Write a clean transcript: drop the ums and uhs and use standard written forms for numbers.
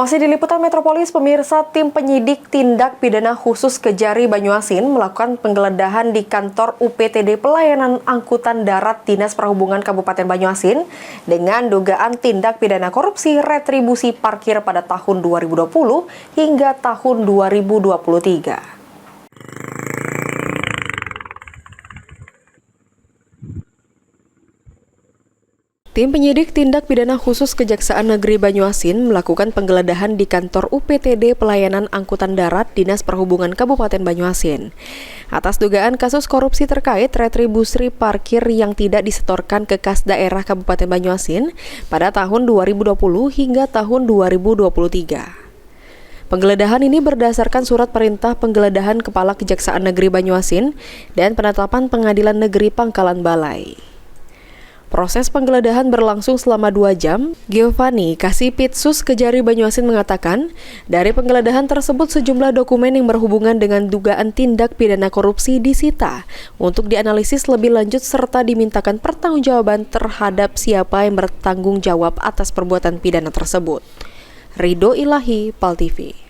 Masih di Liputan Metropolis, pemirsa, tim penyidik tindak pidana khusus Kejari Banyuasin melakukan penggeledahan di kantor UPTD Pelayanan Angkutan Darat Dinas Perhubungan Kabupaten Banyuasin dengan dugaan tindak pidana korupsi retribusi parkir pada tahun 2020 hingga tahun 2023. Tim penyidik tindak pidana khusus Kejaksaan Negeri Banyuasin melakukan penggeledahan di kantor UPTD Pelayanan Angkutan Darat Dinas Perhubungan Kabupaten Banyuasin atas dugaan kasus korupsi terkait retribusi parkir yang tidak disetorkan ke kas daerah Kabupaten Banyuasin pada tahun 2020 hingga tahun 2023. Penggeledahan ini berdasarkan surat perintah penggeledahan Kepala Kejaksaan Negeri Banyuasin dan penetapan Pengadilan Negeri Pangkalan Balai. Proses penggeledahan berlangsung selama 2 jam. Giovanni, Kasipitsus Kejari Banyuasin mengatakan, dari penggeledahan tersebut sejumlah dokumen yang berhubungan dengan dugaan tindak pidana korupsi disita untuk dianalisis lebih lanjut serta dimintakan pertanggungjawaban terhadap siapa yang bertanggung jawab atas perbuatan pidana tersebut. Ridho Ilahi, PAL TV.